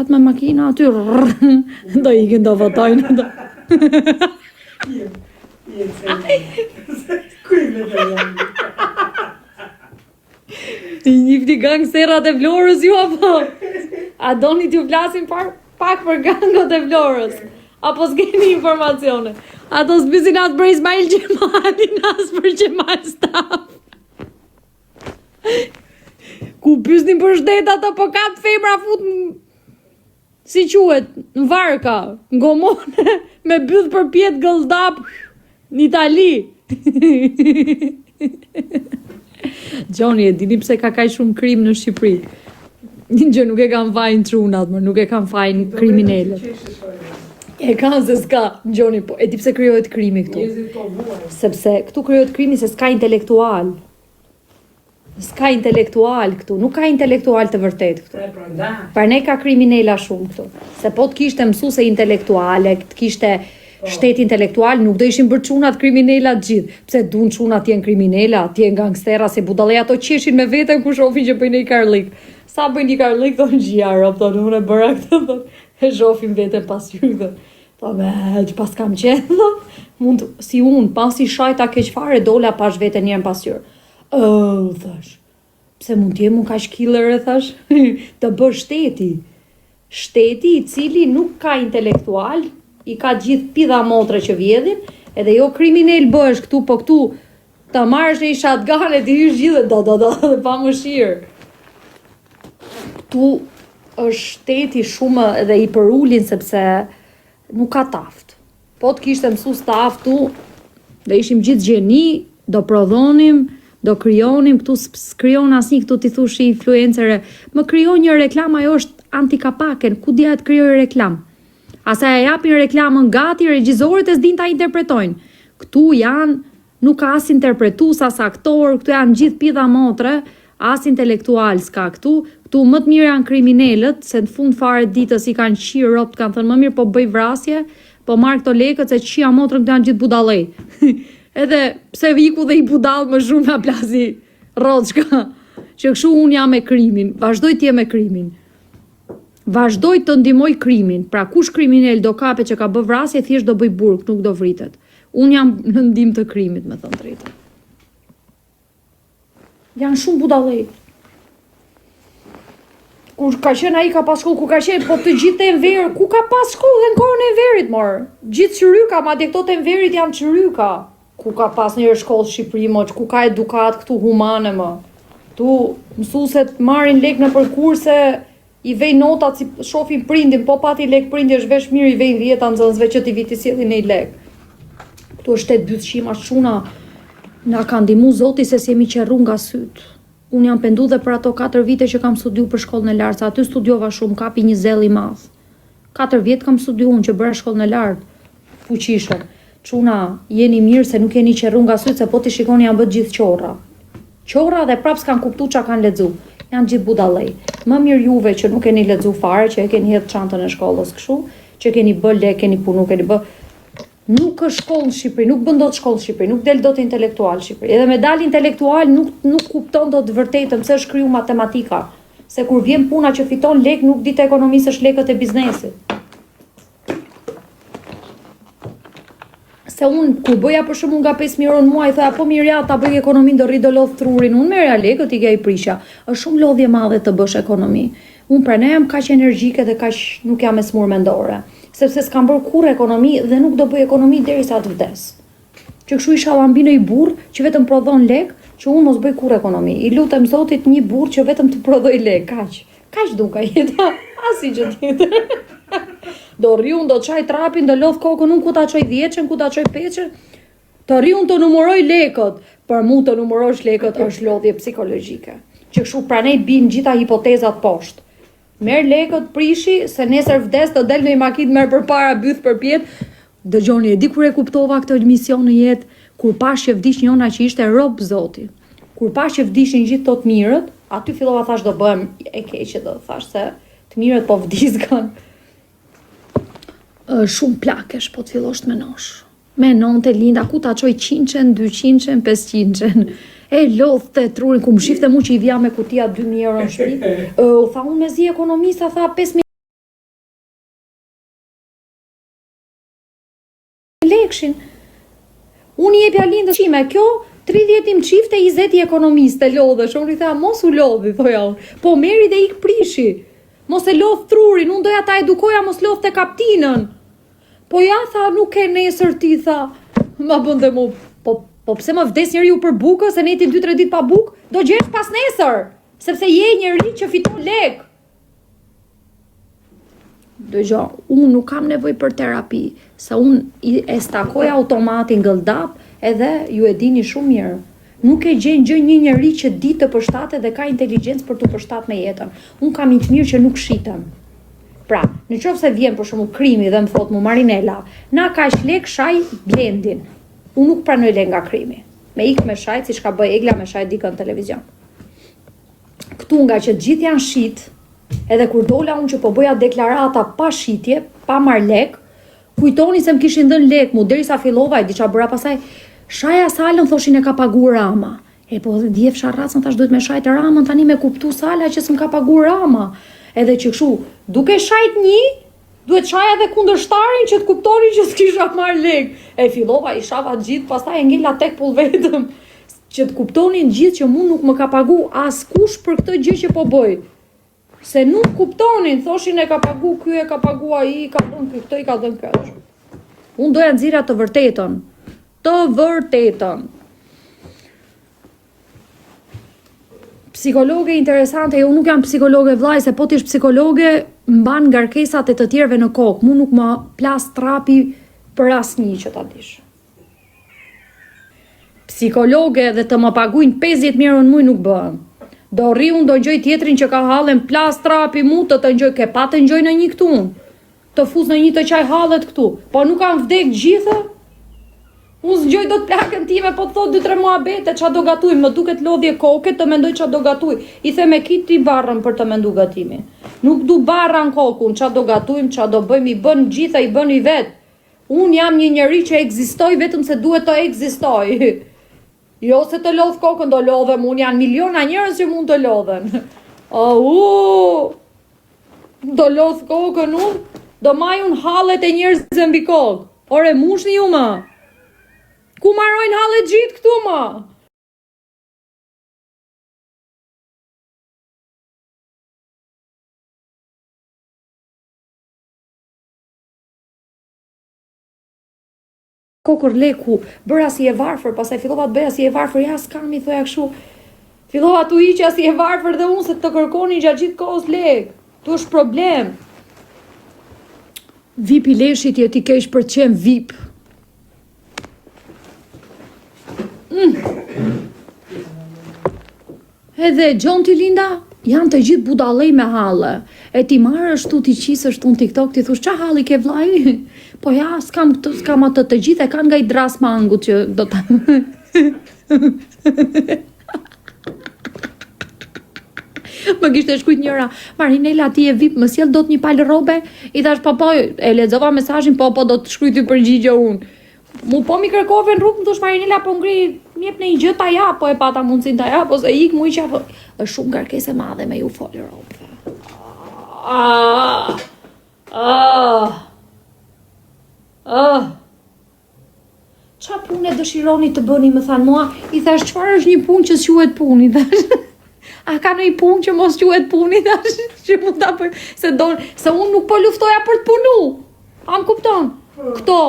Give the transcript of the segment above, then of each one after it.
Cilat me makina aty, do ikin, do votojnë. Njifti gangsterat e Vlorës ju apo? A doni t'ju flasim pak për gangot e Vlorës? Apo s'keni informacione? Ato s'bysin atë për Ismail Gjemalin, as për Gjemal Staf. Ku pysnin për shtet ato, po ka të femra fut si quhet, në varka, në gomone, me byth për pjetë gëldap në Itali. Gjoni, e dini pse ka kaj shumë krim në Shqipëri. Gjë nuk e kam fajnë trunat, më nuk e kam fajnë kriminellet. E kanë se s'ka, Gjoni, po, e di pse krijohet krimi këtu? Sepse këtu krijohet krimi se s'ka intelektual. S'ka intelektual këtu, nuk ka intelektual të vërtet këtu. Për ne ka kriminela shumë këtu. Se po të kishte mësuse intelektuale, të kishte shtet intelektual, nuk do ishin bërë çunat kriminela të gjithë. Pse duan çunat jenë kriminela, jenë gangstera, se budallë ato qeshin me veten ku shohin që bëjnë një karlik. Sa bëjnë një karlik, thonë gjara, thonë unë e bëra këtë, thonë, e shohin veten pas hyrë. Thonë, që pas kam qenë, thonë, mund si unë, pas i shajta keq fare, dola pas veten njën pas hyrë. Thash, pse mund t'jem unë kaq killer, thash, të bërë shteti. Shteti i cili nuk ka intelektual, i ka gjithë pidha motre që vjedhin, edhe jo kriminel bësh këtu, po këtu të marrësh një shotgun e t'i hysh gjithë, dhe pa më shirë. Këtu është shteti shumë edhe i përullin sepse nuk ka taft. Po të kishte mësus taftu, dhe ishim gjithë gjeni, do prodhonim, do kryonim, këtu s'kryon asnjë, këtu t'i thush i influencere, më kryon një reklam, ajo është antikapaken, ku dia të kryoj reklam. Asa e japin reklamën gati, regjisorët e s'din ta interpretojnë. Këtu janë, nuk ka as interpretues, as aktor, këtu janë gjithë pidha motre, as intelektual s'ka këtu më të mirë janë kriminelët, se në fund fare ditës i kanë qirë ropt, kanë thënë më mirë po bëj vrasje, po marr këto lekët se qia motrën këtu janë gjithë budallej. Edhe pse viku dhe i budall më shumë nga plasi Roçka, që kështu unë jam me krimin, vazhdoj t'jem me krimin. Vazhdoj të ndihmoj krimin. Pra kush kriminal do kape që ka bë vrasje, thjesht do bëj burg, nuk do vritet. Unë jam në ndihmë të krimit, me thënë drejtën. Janë shumë budallej. Kur ka qenë ai ka pas shkollë, ku ka qenë, po të gjithë e verë, ku ka pas shkollë dhe në kohën e verit, morë. Gjithë qyryka, madje këto të verit janë qyryka. Ku ka pas një shkollë Shqipëri, mo, ku ka edukat këtu humane, më. Tu mësueset marrin lek në përkurse, i vej notat si shofin prindin, po pati lek prindi është vesh mirë, i vej 10 nxënësve që t'i viti sjellin një lek. Këtu është 8 shuna, na ka ndihmu Zoti se s'jemi qerru nga syt. Unë jam pendu dhe për ato 4 vite që kam studiu për shkollën e lartë, aty studiova shumë, kapi një zell i madh. 4 vjet kam studiu unë që bëra shkollën e lartë, fuqishëm. Çuna, jeni mirë se nuk jeni qerru nga syt, se po t'i shikoni janë bërë gjithë qorra. Qorra dhe prap s'kan kuptu çka kanë lexu. Janë gjithë budallej. Më mirë juve që nuk keni lexu fare, që e keni hedh çantën e shkollës kështu, që keni bë lek, keni punu, keni bë. Nuk është shkollë në Shqipëri, nuk bën dot shkollë në Shqipëri, nuk del dot intelektual në Shqipëri. Edhe me dal intelektual nuk kupton dot vërtetën pse është kriju matematika. Se kur vjen puna që fiton lek, nuk di të ekonomisësh lekët e biznesit. Se unë, kur bëja për shumë nga 5.000 euro në muaj, thoja, po mirë ja, ta bëj ekonomin, do rri do lodh trurin, unë merja lekët, i gja i prisha. Është shumë lodhje madhe të bësh ekonomi. Unë pra ne jam kaq energjike dhe kaq nuk jam e smur mendore. Sepse s'kam bërë kur ekonomi dhe nuk do bëj ekonomi derisa të vdes. Që kështu isha lambi në i burr që vetëm prodhon lek, që unë mos bëj kur ekonomi. I lutem Zotit një burr që vetëm të prodhoj lek, kaq. Kaq duka jeta, asgjë tjetër. Do rriun, do çaj trapin, do lodh kokën, unë ku ta çoj 10-ën, ku ta çoj 5-ën. Të rriun të numëroj lekët. Për mu të numërosh lekët është lodhje psikologjike. Që kështu pranej bin gjitha hipotezat poshtë. Merë lekët, prishi, se nesër vdes të del në i makit, merë për para, byth për pjetë. Dëgjoni, e di kur e kuptova këtë mision në jetë, kur pash që vdish njona që ishte rob Zoti. Kur pash që vdishin gjithë të mirët, aty fillova thash do bëhem e keqe, do thash se të mirët po vdiskan. Shumë plakesh, po të fillosh të menosh. Menon të linda, ku ta qoj 100-ën, 200-ën, 500-ën. E lodh të trurin, ku më shifte mu që i vja me kutia 2.000 euro në shtëpi. U tha unë me zi ekonomista, tha 5.000 lekshin. Unë i jepja lindës qime, kjo 30 im qifte, 20 ekonomiste lodhesh. Unë i tha, mos u lodhi, thoja unë. Po meri dhe ik prishi. Mos e lodh trurin, unë doja ta edukoja, mos lodh të kaptinën. Po ja, tha, nuk e nesër ti, tha. Ma bënde mu, po pse më vdes njeri ju për bukë, se ne ti 2-3 ditë pa bukë, do gjesh pas nesër. Sepse je njeri që fiton lek. Dëgjo, unë nuk kam nevojë për terapi, se unë e stakoj automatin gëldap, edhe ju e dini shumë mirë. Nuk e gjen gjë një njeri që di të përshtatet dhe ka inteligjencë për të përshtat me jetën. Unë kam i të mirë që nuk shitem. Pra, në qoftë se vjen për shembull krimi dhe më thot mu Marinela, na kaq lek shaj Blendin. Unë nuk pranoj lek nga krimi. Me ik me shaj, siç ka bëj Egla me shaj dikën në televizion. Këtu nga që gjithë janë shit, edhe kur dola unë që po bëja deklarata pa shitje, pa marr lek, kujtoni se më kishin dhënë lek mu, derisa fillova e diça bëra pasaj, shaja salën thoshin e ka paguar Rama. E po dhe dje fsha racën thash duhet me shajt Ramën, tani me kuptu sala që s'm ka paguar Rama. Edhe që kështu, duke shajt një, duhet shaja edhe kundërshtarin që të kuptoni që s'kisha marr lek. E fillova, i shava gjithë, pastaj e ngella tek pull vetëm, që të kuptonin gjithë që mu nuk më ka pagu askush për këtë gjë që po bëj. Se nuk kuptonin, thoshin e ka pagu ky, e ka pagu ai, ka dhënë ky, këtë i ka dhënë kjo. Unë doja nxirra të vërtetën. Të vërtetën. Psikologe interesante, unë nuk jam psikologe vllai, se po t'ish psikologe mban ngarkesat e të tjerëve në kokë. Mu nuk më plas trapi për asnjë që ta dish. Psikologe dhe të më paguajnë 50.000 në muaj nuk bëhen. Do rri unë do ngjoj tjetrin që ka hallen plas trapi mu të ngjoj, ke pa të ngjoj në një këtu. Të fus në një të qaj hallet këtu. Po nuk kanë vdek gjithë. Unë s'ngjoj do të plakën time, po të thot 2-3 muhabete, qa do gatuj, më duket lodhje koke të mendoj qa do gatuj. I them e kiti barrën për të mendu gatimi. Nuk du barrën kokun, qa do gatujmë, qa do bëjmë, i bën gjitha, i bën i vetë. Unë jam një njeri që ekzistoj vetëm se duhet të ekzistoj. Jo se të lodh kokën do lodhem, unë janë miliona njerëz që mund të lodhen. Do lodh kokën unë, do maj unë hallet e njerëzve mbi kokë. Ore, mushni ju më. Ku marrojnë hallet gjithë këtu më? Kokër leku, bëra si e varfër, pastaj fillova të bëja si e varfër, ja s'kam i thoja kështu. Fillova t'u hiqja si e varfër dhe unë se të kërkoni gjatë gjithë kohës lek. Tu është problem. VIP i leshit je ti keq për të qenë VIP. Edhe Gjon ti Linda, janë të gjithë budallej me halle. E ti marrësh tu ti qisësh tu në TikTok, ti thush qa halli ke vllai? Po ja, s'kam atë të gjithë e kanë nga i dras mangut që do ta. Më kishte shkruajt njëra, Marinela ti e VIP, më sjell dot një palë rrobe? I thash po, e lexova mesazhin, po do të shkruaj ty përgjigje unë. Mu po mi kërkove në rrugë, më thosh Marinela po ngri, m'jep në një gjë ta jap, po e pata mundësin ta jap, ose ik mu i qafë. Është shumë ngarkesë e madhe me ju folë robëve. Qa punë e dëshironi të bëni, më thanë mua, i thash çfarë është një punë që s'quhet punë, i thash. A ka në i punë që mos quhet punë, i thash, që mund ta bëj, se unë nuk po luftoja për të punu. A më kupton? Këto.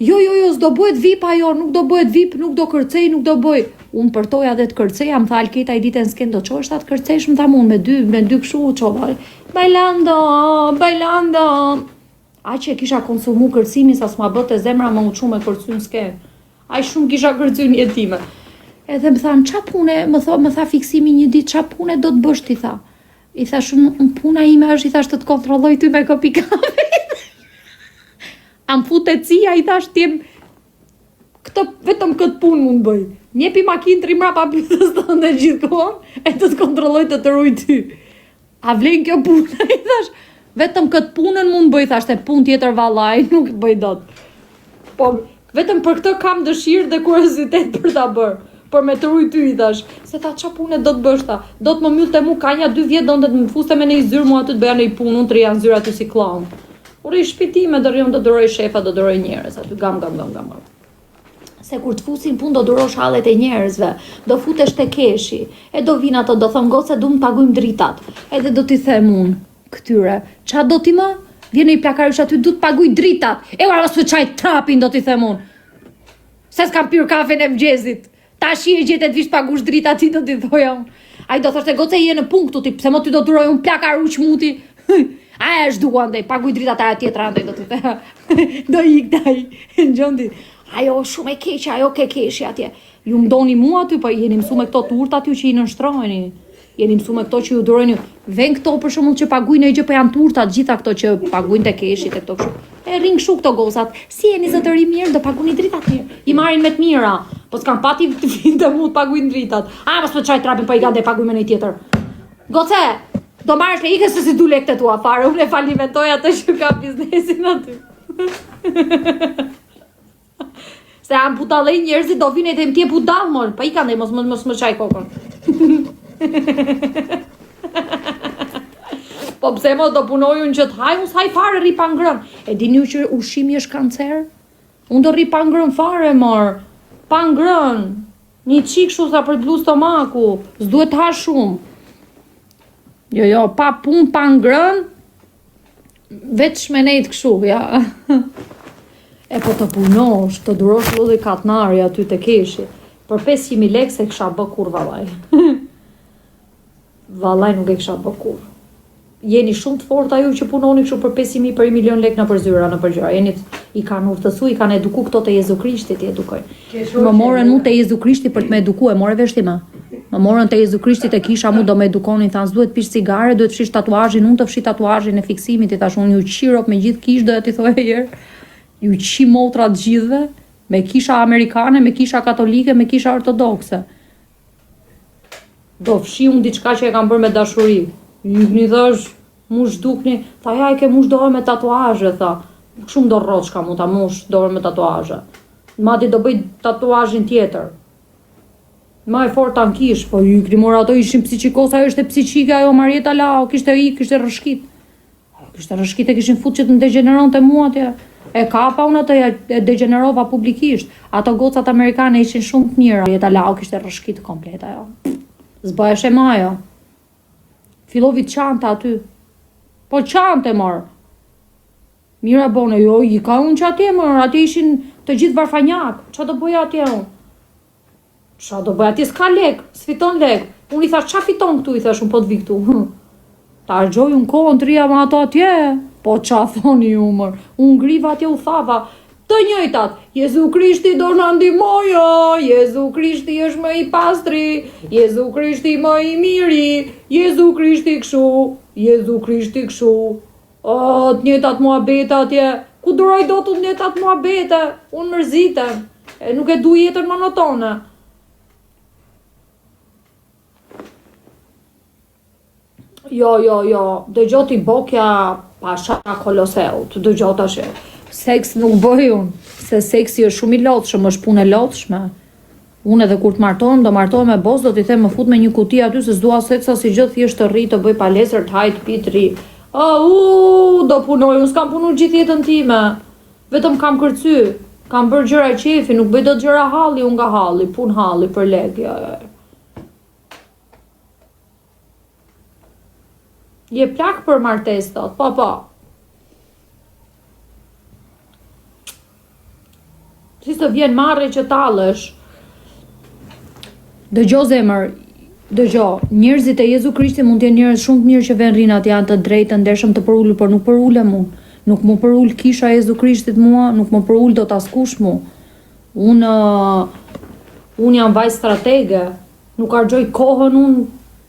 Jo, s'do bëhet VIP ajo, nuk do bëhet VIP, nuk do kërcej, nuk do bëj. Unë përtoja dhe të kërceja, më tha Alketa i ditën s'ken do qosh ta të kërcejsh, më tha mund me dy këshu qova. Bailando. A që kisha konsumu kërcimi sa s'ma bët e zemra më uqu me kërcyn s'ke. A shumë kisha kërcyn jetime. Edhe më thanë, qa pune, më tha fiksimi një ditë, qa pune do të bësh ti tha. I thash, puna ime është, i thash të kontrolloj ty me kopi kafe. Am fute cia, i thash t'jem, vetëm këtë punë mund bëj. Njepi makinë trimra pa pjutës të ndë gjithë kohën, e të kontrolloj të të ruj ty. A vlen kjo punë, i thash, vetëm këtë punën mund bëj, thash, të punë tjetër vallaj, nuk bëj dot. Po, vetëm për këtë kam dëshirë dhe kuriozitet për ta bërë. Për me të ruj ty, i thash, se ta qa punë do të bësh ta, do të më myllë të mu, ka një 2 vjetë, do të më fuste me në i zyrë, mua të të bëja në i punë, unë të rria në zyrë aty si klaun. Uri shpitime, do duroj shefa, do duroj njerëz, aty gam. Se kur të fusin pun do durosh hallet e njerëzve, do futesh te keshi, e do vinë ato, do thon goce du të pagujmë dritat, edhe do t'i them unë këtyre, qa do t'i më? Vjen i plakarysh aty, du të paguj dritat, e ora mos çaj trapin do t'i them unë. Se s'kam pyr kafen e mëngjesit, tash i gjetet vish pagush dritat ti do t'i thoja unë. Ai do thoshte goce je në punktu ti, pse më ty do duroj unë plakarush muti. A është duan dhe paguj dritat aja tjetra andaj do t'i the. Do ik daj, në gjondi. Ajo shumë e keqe, ajo ke keqe atje. Ju mdoni mua aty, po jeni mësu me këto turta aty që i nënshtrojni. Jeni mësu me këto që ju durojni. Ven këto për shembull që pagujnë e gjë, po janë turta gjitha këto që pagujnë te keshit e këto kështu. E ring shu këto gozat. Si jeni zotëri mirë, do paguni dritat mirë. I marrin me të mira. Po s'kan pati të vinë të mu të pagujnë dritat. A mos po çaj trapin, po i gande paguj me një tjetër. Goce, do marrësh me ikës se si du lekët tua fare. Unë e falimentoj atë që ka biznesin aty. Se am budallë njerëzit do vinë edhe më tie budall mor, pa i kanë mos më çaj kokën. Po pse mo do punojun që të haj, unë s'haj fare rri pa ngrën. E dini ju që ushqimi është kancer? Unë do rri pa ngrën fare mor. Pa ngrën. Një çik kështu sa për të blu stomaku, s'duhet të hash shumë. Jo, pa punë pa ngrën. Vetë shmenet kështu, ja. E po të punosh, të durosh lodhe katnari aty të keshi, për 500.000 lekë se kësha bë kur valaj. Valaj nuk e kësha bë kur. Jeni shumë të forta ju që punoni kështu për 500.000 për 1 milion lekë në përzyra, në përgjëra. Jeni i kanë urtësu, i kanë eduku këto të Jezu Krishtit i edukojnë. Më morën mu të Jezu Krishti për të me eduku, e more veshti ma. Më morën të Jezu Krishtit e kisha mu do me edukonin, thanë s'duhet pish cigare, duhet fshish tatuazhin, unë të fshi tatuazhin e fiksimit, i thash unë ju qirop me gjithë kish, doja t'i thoj herë. Ju qi motra të gjithve, me kisha amerikane, me kisha katolike, me kisha ortodokse. Do fshi unë diçka që e kam bërë me dashuri. Jukni thash, mush dukni, tha ja e ke mush dorë me tatuazhe, tha. Shumë do rroç ka mu ta mush dorë me tatuazhe. Madje do bëj tatuazhin tjetër. Ma e fort ta kish, po jukni mora ato ishin psiqikos, ajo ishte psiqike, ajo Marieta Lao, kishte rrëshkit. Kishte rrëshkit e kishin fut që të degeneron të mua atje. E kapa unë atë e degenerova publikisht. Ato gocat amerikane ishin shumë të mira. Jeta Lau kishte rrëshkit komplet ajo. Zbëhesh e majo. Fillovi çanta aty. Po çante mor. Mira bone, jo, i ka unë që atje mor, atje ishin të gjithë varfanjak. Qa do bëja atje unë? Qa do bëja atje s'ka lek, s'fiton lek. Unë i thash qa fiton këtu, i thash unë po të vi këtu. Ta argjoj unë kohën të rria ma ato atje. Po qa thoni ju mër, unë griva atje u thava, të njëjtat, Jezu Krishti do në ndihmoja, Jezu Krishti është më i pastri, Jezu Krishti më i miri, Jezu Krishti këshu, Jezu Krishti këshu, të njëjtat muhabete atje, ku duroj do të njëjtat muhabete, unë mërzitem, e nuk e du jetën monotone. Jo, dëgjoj ti bokja pasha koloseu, të dëgjoj tash. Seks nuk bëj unë, se seksi është shumë i lodhshëm, është punë e lodhshme. Unë edhe kur të martohem, do martohem me bos, do t'i them më fut me një kuti aty se s'dua seksa si gjë thjesht të rri, të bëj palestër, të haj, të pi, të ri. Do punoj, unë s'kam punu gjithë jetën time. Vetëm kam kërcy, kam bërë gjëra qefi, nuk bëj dot gjëra halli, unë nga halli, pun halli për legja. Je plak për martes, thot, po. Si të vjen marrë që talësh. Dëgjo zemër, njerëzit e Jezu Krishti mund t'jenë njerëz shumë të mirë që ven rinat janë të drejtë, të ndershëm, të përullur, por nuk përullem unë. Nuk më përull kisha e Jezu Krishtit mua, nuk më përull do t'askush mu. Unë jam vaj stratege, nuk argjoj kohën unë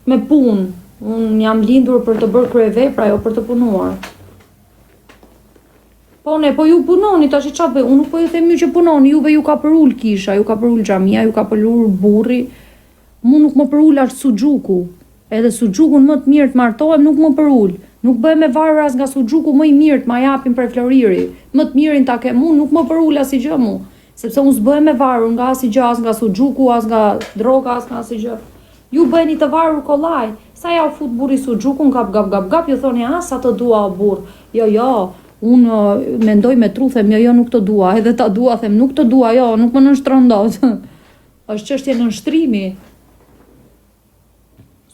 me punë. Unë jam lindur për të bërë kryevepra, jo për të punuar. Po ju punoni, tash i qatë bëj, unë nuk po ju themi që punoni, juve ju ka përull kisha, ju ka përull xhamia, ju ka përull burri, mu nuk më përull ashtë suxhuku, edhe suxhukun më të mirë të martohem nuk më përull, nuk bëhem e varur as nga suxhuku më i mirë të ma japin për floriri, më të mirin ta ke mu, nuk më përull as i gjë mu, sepse unë s'bëhem e varur nga as i gjë, as nga suxhuku, as nga droga, as nga as i gjë. Ju bëheni të varur kollaj, sa ja u fut burri suxhukun, gap, ju thoni, sa të dua o burr, jo, Unë mendoj me tru, them jo nuk të dua, edhe ta dua, them nuk të dua, jo, nuk më nënshtron dot. Është çështje nënshtrimi.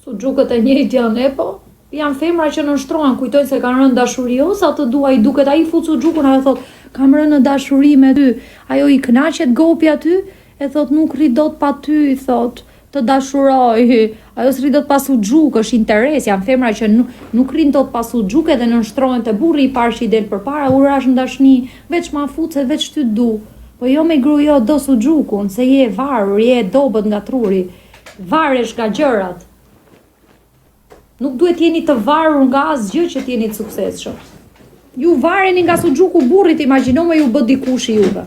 Su gjukët e njëjtë janë, po janë femra që nënshtrohen, kujtojnë se kanë rënë dashuri, o sa të dua, i duket ai fut su gjukun, ajo thot, kam rënë në dashuri me ty, ajo i kënaqet gopi aty, e thot nuk rri dot pa ty, thot, të dashuroj, ajo s'rri dot pas u gjuk, është interes, janë femra që nuk rrin dot pas u gjuk edhe nënshtrohen te burri i parë që i del përpara, urash në dashni, veç ma fut se veç ty du. Po jo me grujo do su gjukun, se je varur, je dobët nga truri, varesh nga gjërat. Nuk duhet jeni të varur nga asgjë që t'jeni të suksesshëm. Ju vareni nga su gjuku burrit, imagjino me ju bë dikush juve.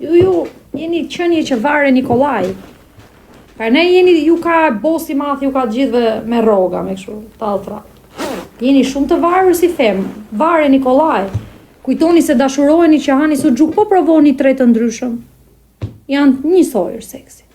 Ju jeni qenie që vareni kollaj. Ka ne jeni, ju ka bosi madh, ju ka gjithve me rroga, me kështu, talltra. Jeni shumë të varur si fem, vareni kollaj. Kujtoni se dashuroheni që hani su gjuk, po provoni tre të ndryshëm. Janë njësoj seksi.